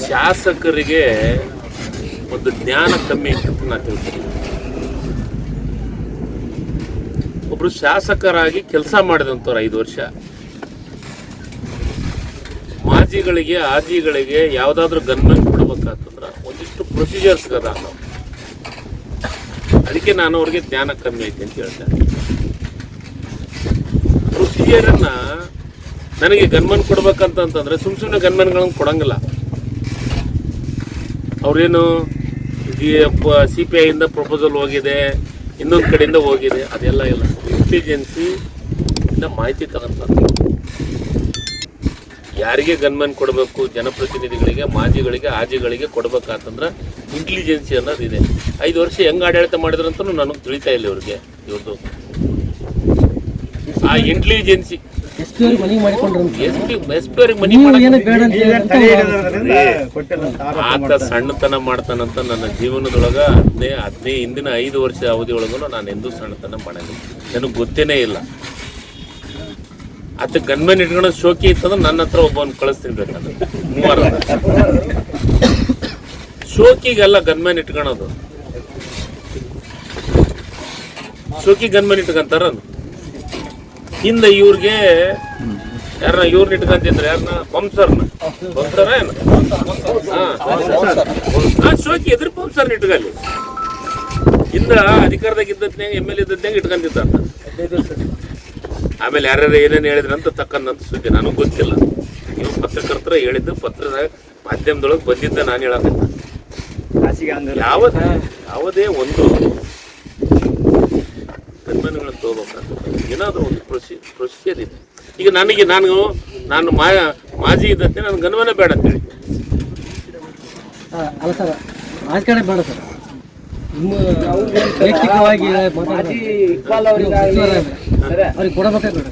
ಶಾಸಕರಿಗೆ ಒಂದು ಜ್ಞಾನ ಕಮ್ಮಿ ಅಂತ ನಾ ತಿಳ್ತೀನಿ. ಒಬ್ರು ಶಾಸಕರಾಗಿ ಕೆಲಸ ಮಾಡಿದಂಥವ್ರು 5 ವರ್ಷ, ಮಾಜಿಗಳಿಗೆ ಆಜಿಗಳಿಗೆ ಯಾವುದಾದ್ರೂ ಗನ್ಮೆಂಟ್ ಕೊಡ್ಬೇಕಂತಂದ್ರೆ ಒಂದಿಷ್ಟು ಪ್ರೊಸೀಜರ್ಸ್ ಅದ. ಅದಕ್ಕೆ ನಾನು ಅವ್ರಿಗೆ ಜ್ಞಾನ ಕಮ್ಮಿ ಐತೆ ಅಂತ ಹೇಳ್ತೇನೆ. ಪ್ರೊಸೀಜರನ್ನ ನನಗೆ ಗನ್ಮನ್ ಕೊಡ್ಬೇಕಂತಂದ್ರೆ ಸುಮ್ಮನೆ ಗನ್ಮನ್ಗಳನ್ನು ಕೊಡಂಗಿಲ್ಲ. ಅವ್ರೇನು CPI ಇಂದ ಪ್ರಪೋಸಲ್ ಹೋಗಿದೆ, ಇನ್ನೊಂದು ಕಡೆಯಿಂದ ಹೋಗಿದೆ, ಅದೆಲ್ಲ ಇಲ್ಲ. ಇಂಟೆಲಿಜೆನ್ಸಿ ಇಂದ ಮಾಹಿತಿ ತಗೊಂತಾರೆ. ಯಾರಿಗೆ ಗನ್ಮನ್ ಕೊಡಬೇಕು, ಜನಪ್ರತಿನಿಧಿಗಳಿಗೆ, ಮಾಜಿಗಳಿಗೆ, ಆಜಿಗಳಿಗೆ ಕೊಡ್ಬೇಕಂತಂದ್ರೆ ಇಂಟೆಲಿಜೆನ್ಸಿ ಅನ್ನೋದಿದೆ. 5 ವರ್ಷ ಹೆಂಗೆ ಆಡಳಿತ ಮಾಡಿದ್ರು ಅಂತ ನನಗೆ ತಿಳಿತಾ ಇಲ್ಲ ಇವ್ರಿಗೆ. ಇವ್ರದ್ದು ಆ ಇಂಟೆಲಿಜೆನ್ಸಿ ಆತ ಸಣ್ಣತನ ಮಾಡ್ತಾನಂತ ನನ್ನ ಜೀವನದೊಳಗ ಹಿಂದಿನ 5 ವರ್ಷ ಅವಧಿಯೊಳಗೂ ನಾನು ಎಂದೂ ಸಣ್ಣತನ ಮಾಡಂಗಿಲ್ಲ. ನನಗೆ ಗೊತ್ತೇನೇ ಇಲ್ಲ. ಆತ ಗನ್ಮೆನ್ ಇಟ್ಕೊಳ್ಳೋ ಶೋಕಿ ಇತ್ತಂದ್ರೆ ನನ್ನ ಹತ್ರ ಒಬ್ಬವನ್ನು ಕಳಿಸ್ತೀನಿ ಬೇಕಂದ್ರೆ 3 ಶೋಕಿಗೆಲ್ಲ ಗನ್ಮೆನ್ ಇಟ್ಕೊಳೋದು. ಶೋಕಿ ಗನ್ಮೆನ್ ಇಟ್ಕೊಂತಾರ ಹಿಂದೆ ಇವ್ರಿಗೆ ಇವ್ರನ್ನ ಇಟ್ಕೊಂತಿದ್ರೆ ಯಾರನ್ನ ಬಂಸರ್ನ ಏನ ಶೋಕಿ ಎದುರು ಬಂಸರ್ನ ಇಟ್ಕಲ್ಲಿ ಹಿಂದ ಅಧಿಕಾರದಾಗ ಇದ್ದತ್ನಾಗ MLA ಇದ್ದತ್ನಾಗ ಇಟ್ಕೊಂತಿದ್ದ. ಆಮೇಲೆ ಯಾರ್ಯಾರು ಏನೇನು ಹೇಳಿದ್ರಂತ ತಕ್ಕಂತ ಸುದ್ದಿ ನನಗೆ ಗೊತ್ತಿಲ್ಲ. ನೀವು ಪತ್ರಕರ್ತರ ಹೇಳಿದ್ದು ಪತ್ರದಾಗ ಮಾಧ್ಯಮದೊಳಗೆ ಬಂದಿದ್ದ ನಾನು ಹೇಳಕತ್ತ. ಯಾವುದೇ ಒಂದು ಗನ್ಮನ್ಗಳನ್ನು ತಗೋಬೇಕಂತ ಏನಾದರೂ ಒಂದು ಪ್ರೊಸೀಜರ್ ಇದೆ. ಈಗ ನಾನು ಮಾಜಿ ಇದ್ದಂತೆ ನಾನು ಗನ್ಮನೇ ಬೇಡ ಅಂತೇಳಿ. ಅಲ್ಲ ಸರ್, ರಾಜಕಾರಣ ಬೇಡ ಸರ್. ವೈಯಕ್ತಿಕವಾಗಿ ಅವ್ರಿಗೆ ಕೊಡಬೇಕೇ ಬೇಡ.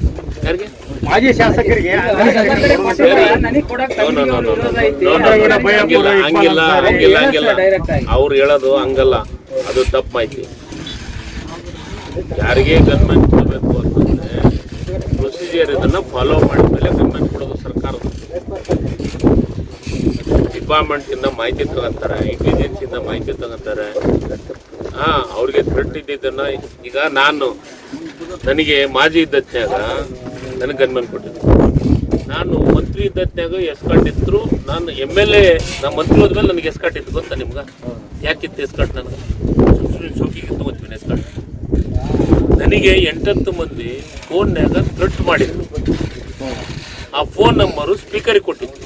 ಯಾರಿಗೆ? ಮಾಜಿ ಶಾಸಕರಿಗೆ ಹಂಗಿಲ್ಲ. ಅವ್ರು ಹೇಳೋದು ಹಂಗಲ್ಲ, ಅದು ತಪ್ಪು ಮಾಹಿತಿ. ಯಾರಿಗೆ ಗನ್ಮೆಂಟ್ ಕೊಡಬೇಕು ಅಂತಂದ್ರೆ ಪ್ರೊಸೀಜರ್ ಇದನ್ನ ಫಾಲೋ ಮಾಡಿದ್ಮೇಲೆ ಗನ್ಮೆಂಟ್ ಕೊಡೋದು ಸರ್ಕಾರದ. ಡಿಪಾರ್ಟ್ಮೆಂಟ್ ಇಂದ ಮಾಹಿತಿ ತಗೊಂತಾರೆ, ಇಂಟೆಲಿಜೆನ್ಸಿಂದ ಮಾಹಿತಿ ತಗೊಂತಾರೆ. ಅವ್ರಿಗೆ ಥ್ರೆಟ್ ಇದ್ದಿದ್ದನ್ನ ಈಗ ನನಗೆ ಮಾಜಿ ಇದ್ದತ್ನಾಗ ನನಗೆ ಗನ್ಮೆಂಟ್ ಕೊಟ್ಟಿದ್ದು. ನಾನು ಮಂತ್ರಿ ಇದ್ದತ್ನಾಗ ಎಸ್ಕಾಟ್ ಇದ್ರು. ನಾನು MLA ನಮ್ಮ ಮಂತ್ರಿ ಹೋದ್ಮೇಲೆ ನನಗೆ ಎಸ್ಕಾಟ್ ಇತ್ತು ಗೊತ್ತಾ ನಿಮ್ಗೆ? ಯಾಕಿತ್ತು ಎಸ್ಕಾಟ್? ನನಗೆ ಶೋಕಿಗೆ ತಗೋತೀನಿ ಎಸ್ಕಾಟ್. ನನಗೆ 8-10 ಮಂದಿ ಫೋನ್ಯಾಗ ಥ್ರೆಟ್ ಮಾಡಿದ್ರು. ಆ ಫೋನ್ ನಂಬರು ಸ್ಪೀಕರಿಗೆ ಕೊಟ್ಟಿತ್ತು.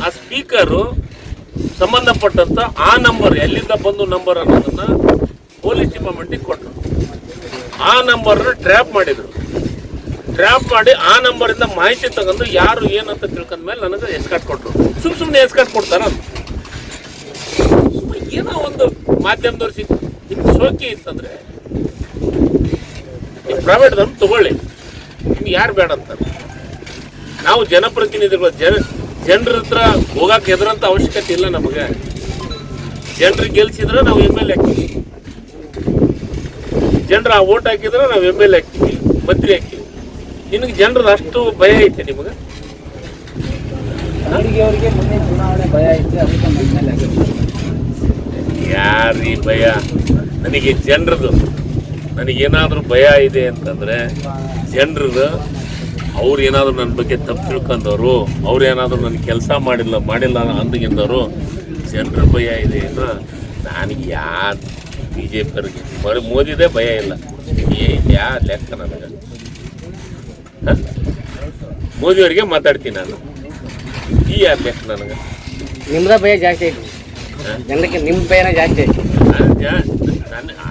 ಆ ಸ್ಪೀಕರು ಸಂಬಂಧಪಟ್ಟಂತ ಆ ನಂಬರ್ ಎಲ್ಲಿಂದ ಬಂದು ನಂಬರ್ ಅನ್ನೋದನ್ನ ಪೊಲೀಸ್ ಡಿಪಾರ್ಟ್ಮೆಂಟಿಗೆ ಕೊಟ್ಟರು. ಆ ನಂಬರ್ನ ಟ್ರ್ಯಾಪ್ ಮಾಡಿದ್ರು. ಟ್ರ್ಯಾಪ್ ಮಾಡಿ ಆ ನಂಬರಿಂದ ಮಾಹಿತಿ ತಗೊಂಡು ಯಾರು ಏನಂತ ತಿಳ್ಕೊಂಡ್ಮೇಲೆ ನನಗೆ ಎಸ್ಕಾಟ್ ಕೊಟ್ಟರು. ಸುಮ್ಮನೆ ಎಸ್ಕಾಟ್ ಕೊಡ್ತಾರ? ಏನೋ ಒಂದು ಮಾಧ್ಯಮದವ್ರು ನಿಮ್ಗೆ ಶೋಕಿ ಇತ್ತಂದ್ರೆ ಪ್ರೈವೇಟ್ದವ್ರು ತಗೊಳ್ಳಿ, ನಿಮ್ಗೆ ಯಾರು ಬೇಡ ಅಂತಾರೆ. ನಾವು ಜನಪ್ರತಿನಿಧಿಗಳು ಜನರ ಹತ್ರ ಹೋಗಕ್ಕೆ ಎದುರಂತ ಅವಶ್ಯಕತೆ ಇಲ್ಲ ನಮಗೆ. ಜನರಿಗೆ ಗೆಲ್ಸಿದ್ರೆ ನಾವು MLA ಹಾಕ್ತೀವಿ, ಜನರ ಓಟ್ ಹಾಕಿದ್ರೆ ನಾವು MLA ಹಾಕ್ತೀವಿ, ಮಂತ್ರಿ ಹಾಕ್ತೀವಿ. ನಿನಗೆ ಜನರದ ಅಷ್ಟು ಭಯ ಐತೆ ನಿಮಗೆ? ಯಾರೀ ಭಯ? ನನಗೆ ಜನರದು, ನನಗೇನಾದ್ರೂ ಭಯ ಇದೆ ಅಂತಂದ್ರೆ ಜನರದು. ಅವ್ರು ಏನಾದ್ರು ನನ್ನ ಬಗ್ಗೆ ತಪ್ಪು ತಿಳ್ಕೊಂಡವರು, ಅವ್ರು ಏನಾದ್ರು ನನ್ನ ಕೆಲಸ ಮಾಡಿಲ್ಲ ಅಂದಿದ್ದವರು ಜನರ ಭಯ ಇದೆ ಅನ್ನೋ. ನನಗೆ ಯಾರು BJP ಅವ್ರಿಗೆ ಮೋದಿದೇ ಭಯ ಇಲ್ಲ. ಯಾ ಲೆಕ್ಕ ನನಗೆ? ಮೋದಿಯವ್ರಿಗೆ ಮಾತಾಡ್ತೀನಿ ನಾನು. ಯಾರು ಲೆಕ್ಕ ನನಗೆ? ನಿಮ್ದ ಭಯ ಜಾಸ್ತಿ ಐತಿ ಜನರಿಗೆ, ನಿಮ್ಮ ಭಯನೇ ಜಾಸ್ತಿ ಐತಿ.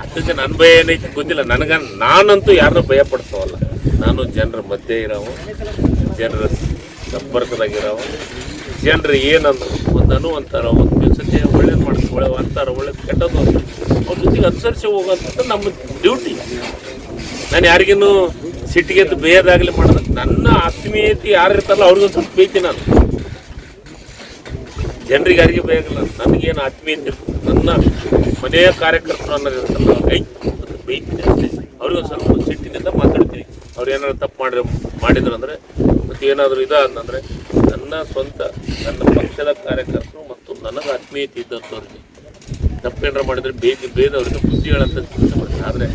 ಅದಕ್ಕೆ ನನ್ನ ಭಯ ಏನೈತಿ ಗೊತ್ತಿಲ್ಲ. ನಾನಂತೂ ಯಾರನ್ನೂ ಭಯ ಪಡಿಸೋವಲ್ಲ. ನಾನು ಜನರ ಮಧ್ಯೆ ಇರೋವು, ಜನರ ಸಂಪರ್ಕದಾಗಿರೋವು. ಜನರು ಏನಂದ್ರು ಒಂದು ಅಂತಾರ, ಒಂದು ದಿವಸಕ್ಕೆ ಒಳ್ಳೇದು ಮಾಡ್ತಾರೆ, ಒಳ್ಳೆ ಅಂತಾರ, ಒಳ್ಳೇದು ಕೆಟ್ಟದ್ದು ಅಂತ ಅವ್ರ ಜೊತೆಗೆ ಅನುಸರಿಸಿ ಹೋಗೋಂಥದ್ದು ನಮ್ಮ ಡ್ಯೂಟಿ. ನಾನು ಯಾರಿಗೇನು ಸಿಟ್ಟಿಗೆದ್ದು ಬೇಯದಾಗಲಿ ಮಾಡೋದು. ನನ್ನ ಆತ್ಮೀಯತೆ ಯಾರು ಇರ್ತಾರಲ್ಲ ಅವ್ರಿಗೊಂದು ಸ್ವಲ್ಪ ಬೈತೀನಿ ನಾನು. ಜನರಿಗೆ ಯಾರಿಗೆ ಬೇಕಾಗಿಲ್ಲ, ನನಗೇನು ಆತ್ಮೀಯತೆ ಇರ್ತದೆ, ನನ್ನ ಮನೆಯ ಕಾರ್ಯಕರ್ತರು ಅನ್ನೋದಿರ್ತಲ್ಲ ಬೈತೀನಿ ಅಷ್ಟೇ. ಅವ್ರಿಗೊಂದು ಸ್ವಲ್ಪ ಸಿಟ್ಟಿನಿಂದ ಮಾತಾಡ್ತೀನಿ. ಅವ್ರು ಏನಾದ್ರು ತಪ್ಪು ಮಾಡಿದ್ರು ಅಂದರೆ ಮತ್ತು ಏನಾದರೂ ಅಂತಂದರೆ ನನ್ನ ಸ್ವಂತ ನನ್ನ ಪಕ್ಷದ ಕಾರ್ಯಕರ್ತರು ಮತ್ತು ನನಗೆ ಆತ್ಮೀಯತೆ ಇದ್ದಂಥವ್ರಿಗೆ ತಪ್ಪೇನಾರು ಮಾಡಿದರೆ ಬೇಗ ಅವ್ರಿಗೆ ಬುದ್ಧಿ ಹೇಳಂತ ಕೆಲಸ ಮಾಡ್ತೀನಿ. ಆದರೆ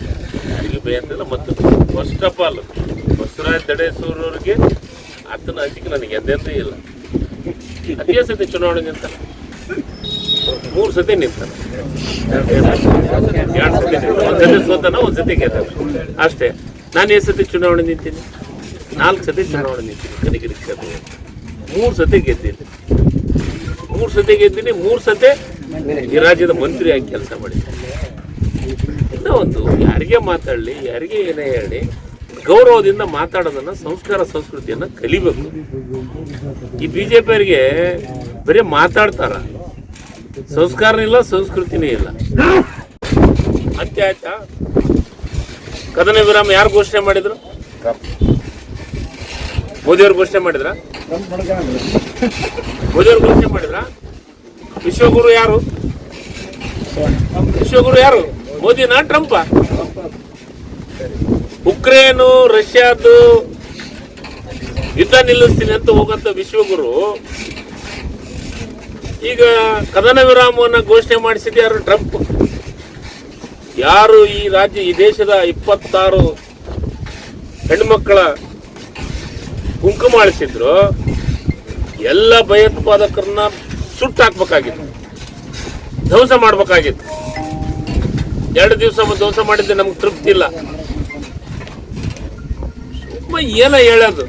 ಯಾರಿಗೆ ಬೇಯಂತಿಲ್ಲ. ಮತ್ತು ಫಸ್ಟ್ ಆಫ್ ಆಲ್ ಬಸವರಾಜ್ ದಡೇಸೂರವ್ರಿಗೆ ಆತನ ಅಂಜಿಕೆ ನನಗೆ ಎಂದೆಂದೂ ಇಲ್ಲ. ಅದೇ ಸತಿ ಚುನಾವಣೆ ನಿಂತಾನೆ, 3 ಸತಿ ನಿಂತಾನೆ, 2 ಸತಿ ಒಂದ್ಸತಿ ಸೋತಾನ, ಒಂದ್ಸತಿ ಗೆದ್ದಾನೆ ಅಷ್ಟೇ. ನಾನು ಎಷ್ಟು ಸತಿ ಚುನಾವಣೆ ನಿಂತೀನಿ? 4 ಸತಿ ಚುನಾವಣೆ ನಿಂತೀನಿ. ಕನಗಿರಿ ಕ್ಷೇತ್ರ 3 ಸತಿ ಗೆದ್ದಿದ್ದೀನಿ. 3 ಸತಿ ಗೆದ್ದೀನಿ. 3 ಸತಿ ಈ ರಾಜ್ಯದ ಮಂತ್ರಿಯಾಗಿ ಕೆಲಸ ಮಾಡಿದ್ದೀನಿ. ಇನ್ನೂ ಒಂದು, ಯಾರಿಗೆ ಮಾತಾಡಲಿ, ಯಾರಿಗೆ ಏನೇ ಹೇಳಿ, ಗೌರವದಿಂದ ಮಾತಾಡೋದನ್ನ, ಸಂಸ್ಕೃತಿಯನ್ನ ಕಲಿಬೇಕು. ಈ ಬಿಜೆಪಿಯವರಿಗೆ ಬರೀ ಮಾತಾಡ್ತಾರ, ಸಂಸ್ಕಾರನೂ ಇಲ್ಲ, ಸಂಸ್ಕೃತಿನೇ ಇಲ್ಲ. ಮತ್ತೆ ಆಯ್ತಾ, ಕದನ ವಿರಾಮ ಯಾರು ಘೋಷಣೆ ಮಾಡಿದ್ರು? ಮೋದಿಯವ್ರು ಘೋಷಣೆ ಮಾಡಿದ್ರ? ಮೋದಿಯವ್ರು ಘೋಷಣೆ ಮಾಡಿದ್ರ? ವಿಶ್ವಗುರು ಯಾರು? ವಿಶ್ವಗುರು ಯಾರು? ಮೋದಿನಾ ಟ್ರಂಪ? ಉಕ್ರೇನು ರಷ್ಯಾದ್ದು ಯುದ್ಧ ನಿಲ್ಲಿಸ್ತೀನಿ ಅಂತ ಹೋಗಂತ ವಿಶ್ವಗುರು ಈಗ ಕದನ ವಿರಾಮವನ್ನು ಘೋಷಣೆ ಮಾಡಿಸಿದ ಯಾರು? ಟ್ರಂಪ್. ಯಾರು ಈ ದೇಶದ 26 ಹೆಣ್ಮಕ್ಕಳ ಕುಂಕುಮ ಅಳಿಸಿದ್ರು, ಎಲ್ಲ ಭಯೋತ್ಪಾದಕರನ್ನ ಸುಟ್ಟಾಕ್ಬೇಕಾಗಿತ್ತು, ಧ್ವಂಸ ಮಾಡ್ಬೇಕಾಗಿತ್ತು. 2 ದಿವಸ ಧ್ವಂಸ ಮಾಡಿದ್ದೆ ನಮ್ಗೆ ತೃಪ್ತಿ ಇಲ್ಲ. ಏನ ಹೇಳೋದು?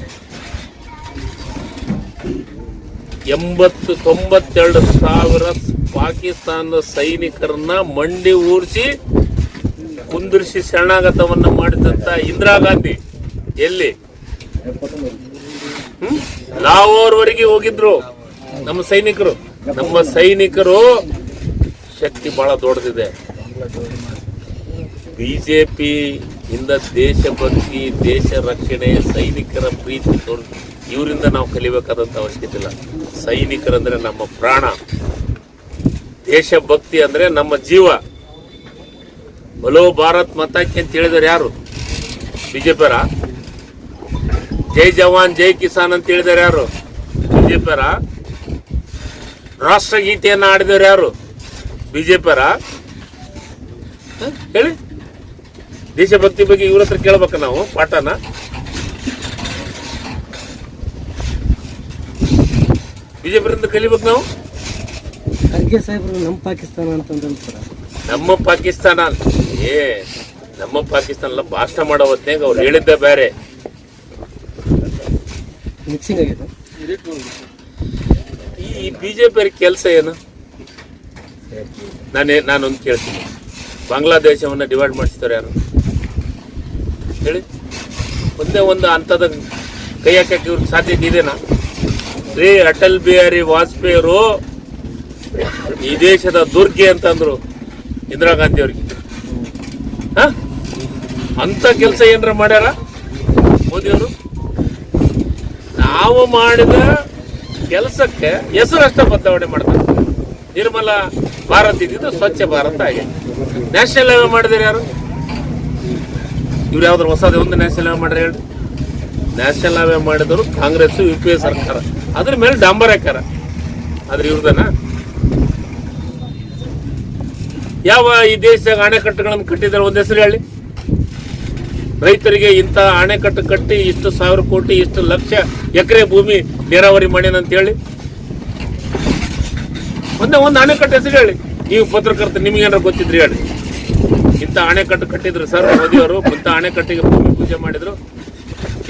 92 ಸಾವಿರ ಪಾಕಿಸ್ತಾನದ ಸೈನಿಕರನ್ನ ಮಂಡಿ ಊರಿಸಿ ಕುಂದಿರಿಸಿ ಶರಣಾಗತವನ್ನ ಮಾಡಿದಂತ ಇಂದಿರಾ ಗಾಂಧಿ ಎಲ್ಲಿ? ಲಾಹೋರ್ವರೆಗೆ ಹೋಗಿದ್ರು ನಮ್ಮ ಸೈನಿಕರು. ನಮ್ಮ ಸೈನಿಕರು ಶಕ್ತಿ ಬಹಳ ದೊಡ್ಡದಿದೆ. ಬಿಜೆಪಿ ಇಂದ ದೇಶಭಕ್ತಿ, ದೇಶ ರಕ್ಷಣೆ, ಸೈನಿಕರ ಪ್ರೀತಿ ಇವರಿಂದ ನಾವು ಕಲಿಬೇಕಾದಂತ ಅವಶ್ಯಕತೆ ಇಲ್ಲ. ಸೈನಿಕರಂದ್ರೆ ನಮ್ಮ ಪ್ರಾಣ, ದೇಶಭಕ್ತಿ ಅಂದ್ರೆ ನಮ್ಮ ಜೀವ. ಬಲೋ ಭಾರತ್ ಮತಕ್ಕೆ ಅಂತ ಹೇಳಿದವರು ಯಾರು? ಬಿಜೆಪಿಯರ? ಜೈ ಜವಾನ್ ಜೈ ಕಿಸಾನ್ ಅಂತ ಹೇಳಿದವರು ಯಾರು? ಬಿಜೆಪಿಯರ? ರಾಷ್ಟ್ರಗೀತೆಯನ್ನ ಆಡಿದವರು ಯಾರು? ಬಿಜೆಪಿಯರ? ಹೇಳಿ. ದೇಶಭಕ್ತಿ ಬಗ್ಗೆ ಇವ್ರ ಹತ್ರ ಕೇಳ್ಬೇಕ ನಾವು ಪಾಠನ? ಬಿಜೆಪಿಯಿಂದ ಕಲಿಬೇಕು ನಾವು. ಖರ್ಗೆ ಸಾಹೇಬ್ರು ನಮ್ಮ ಪಾಕಿಸ್ತಾನ ಅಂತಂದ್ರೆ ನಮ್ಮ ಪಾಕಿಸ್ತಾನ ನಮ್ಮ ಪಾಕಿಸ್ತಾನ ಎಲ್ಲ ಭಾಷಣ ಮಾಡೋ ಹೊತ್ನಾಗ ಅವ್ರು ಹೇಳಿದ್ದೆ ಬೇರೆ. ಮಿಕ್ಸಿಂಗ್ ಆಗಿದೆ. ಈ ಬಿಜೆಪಿ ಕೆಲಸ ಏನು? ನಾನೊಂದು ಕೇಳ್ತೀನಿ, ಬಾಂಗ್ಲಾದೇಶವನ್ನ ಡಿವೈಡ್ ಮಾಡಿಸ್ತಾರೆ ಯಾರು ಹೇಳಿ? ಒಂದೇ ಒಂದು ಹಂತದ ಕೈ ಹಾಕಕ್ಕೆ ಇವ್ರಿಗೆ ಸಾಧ್ಯತೆ ಇದೆನಾ? ಶ್ರೀ ಅಟಲ್ ಬಿಹಾರಿ ವಾಜಪೇಯಿಯವರು ಈ ದೇಶದ ದುರ್ಗೆ ಅಂತಂದ್ರು ಇಂದಿರಾ ಗಾಂಧಿ ಅವ್ರಿಗೆ. ಅಂತ ಕೆಲಸ ಏನಾರ ಮಾಡ್ಯಾರ ಮೋದಿಯವರು? ನಾವು ಮಾಡಿದ ಕೆಲಸಕ್ಕೆ ಹೆಸರಷ್ಟೇ ಬದಲಾವಣೆ ಮಾಡ್ತಾರೆ. ನಿರ್ಮಲ ಭಾರತ್ ಇದ್ದಿದ್ದು ಸ್ವಚ್ಛ ಭಾರತ ಆಗಿದೆ. ನ್ಯಾಷನಲ್ ಹೈವೇ ಮಾಡಿದ್ರೆ ಯಾರು? ಇವ್ರು ಯಾವ್ದಾರು ಹೊಸದೇ ಒಂದು ನ್ಯಾಷನಲ್ ಹೈವೇ ಮಾಡ್ರೆ ಹೇಳಿ? ನ್ಯಾಷನಲ್ ಹೈವೇ ಮಾಡಿದವರು ಕಾಂಗ್ರೆಸ್ UPA ಸರ್ಕಾರ, ಅದ್ರ ಮೇಲೆ ಡಾಂಬರ್ ಹಾಕಾರ. ಆದ್ರೆ ಇವ್ರದನ ಯಾವ ಈ ದೇಶದಾಗ ಅಣೆಕಟ್ಟುಗಳನ್ನು ಕಟ್ಟಿದ್ದಾರೆ ಒಂದ್ ಹೆಸರು ಹೇಳಿ? ರೈತರಿಗೆ ಇಂಥ ಅಣೆಕಟ್ಟು ಕಟ್ಟಿ ಇಷ್ಟು 1000 ಕೋಟಿ ಇಷ್ಟು ಲಕ್ಷ ಎಕರೆ ಭೂಮಿ ನೀರಾವರಿ ಮಾಡ್ಯಾನ ಅಂತ ಹೇಳಿ ಒಂದೇ ಒಂದು ಅಣೆಕಟ್ಟು ಹೆಸರು ಹೇಳಿ? ನೀವು ಪತ್ರಕರ್ತ, ನಿಮ್ಗೇನಾರು ಗೊತ್ತಿದ್ರಿ ಹೇಳಿ? ಇಂಥ ಅಣೆಕಟ್ಟು ಕಟ್ಟಿದ್ರು ಸರ್ ಮೋದಿಯವರು, ಇಂಥ ಅಣೆಕಟ್ಟಿಗೆ ಭೂಮಿ ಪೂಜೆ ಮಾಡಿದ್ರು,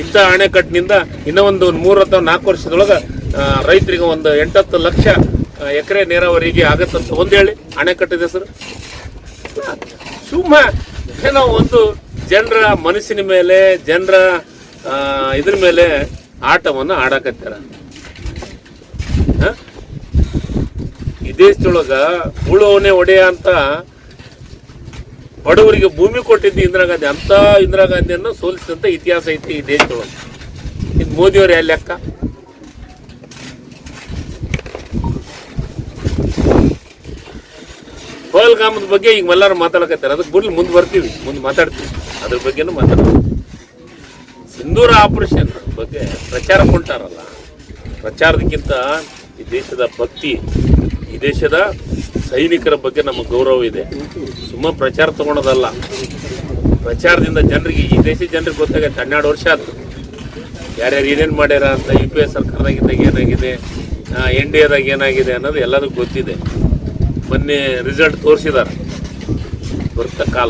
ಇಂಥ ಅಣೆಕಟ್ಟಿನಿಂದ ಇನ್ನೂ ಒಂದು 3 ಅಥವಾ 4 ವರ್ಷದೊಳಗೆ ರೈತರಿಗೆ ಒಂದು 8-10 ಲಕ್ಷ ಎಕರೆ ನೀರಾವರಿಗೆ ಆಗತ್ತಂತ ಒಂದು ಹೇಳಿ ಅಣೆಕಟ್ಟಿದ ಹೆಸರು? ಸುಮ್ಮ ಏನೋ ಒಂದು ಜನರ ಮನಸ್ಸಿನ ಮೇಲೆ, ಜನರ ಇದ್ರ ಮೇಲೆ ಆಟವನ್ನು ಆಡಕತ್ತಾರ. ಈ ದೇಶದೊಳಗ ಉಳುವವನೇ ಒಡೆಯ ಅಂತ ಬಡವರಿಗೆ ಭೂಮಿ ಕೊಟ್ಟಿದ್ದು ಇಂದಿರಾ ಗಾಂಧಿ. ಅಂತ ಇಂದಿರಾ ಗಾಂಧಿಯನ್ನು ಸೋಲಿಸಿದಂತ ಇತಿಹಾಸ ಐತಿ ಈ ದೇಶದೊಳಗೆ. ಇದು ಮೋದಿಯವ್ರು ಎಲ್ಲಿ ಲೆಕ್ಕ? ಪಹಲ್ಗಾಮದ ಬಗ್ಗೆ ಈಗ ಎಲ್ಲರೂ ಮಾತಾಡಕತ್ತಾರೆ, ಅದಕ್ಕೆ ಬಿಡ್ಲಿ ಮುಂದೆ ಬರ್ತೀವಿ, ಮುಂದೆ ಮಾತಾಡ್ತೀವಿ, ಅದ್ರ ಬಗ್ಗೆನೂ ಮಾತಾಡ್ತೀವಿ. ಸಿಂಧೂರ ಆಪರೇಷನ್ ಬಗ್ಗೆ ಪ್ರಚಾರ ಕೊಂಟಾರಲ್ಲ, ಪ್ರಚಾರದಕ್ಕಿಂತ ಈ ದೇಶದ ಭಕ್ತಿ, ಈ ದೇಶದ ಸೈನಿಕರ ಬಗ್ಗೆ ನಮಗೆ ಗೌರವ ಇದೆ. ಸುಮ್ಮ ಪ್ರಚಾರ ತಗೊಳೋದಲ್ಲ, ಪ್ರಚಾರದಿಂದ ಜನರಿಗೆ, ಈ ದೇಶದ ಜನರಿಗೆ ಗೊತ್ತಾಗತ್ತೆ. 12 ವರ್ಷ ಆಯ್ತು ಯಾರ್ಯಾರು ಏನೇನು ಮಾಡ್ಯಾರ ಅಂತ, UPA ಸರ್ಕಾರದಾಗಿದ್ದಾಗ ಏನಾಗಿದೆ, NDAದಾಗ ಏನಾಗಿದೆ ಅನ್ನೋದು ಎಲ್ಲದಕ್ಕೂ ಗೊತ್ತಿದೆ. ಮೊನ್ನೆ ರಿಸಲ್ಟ್ ತೋರಿಸಿದ್ದಾರೆ, ಬರ್ತಾ ಕಾಲ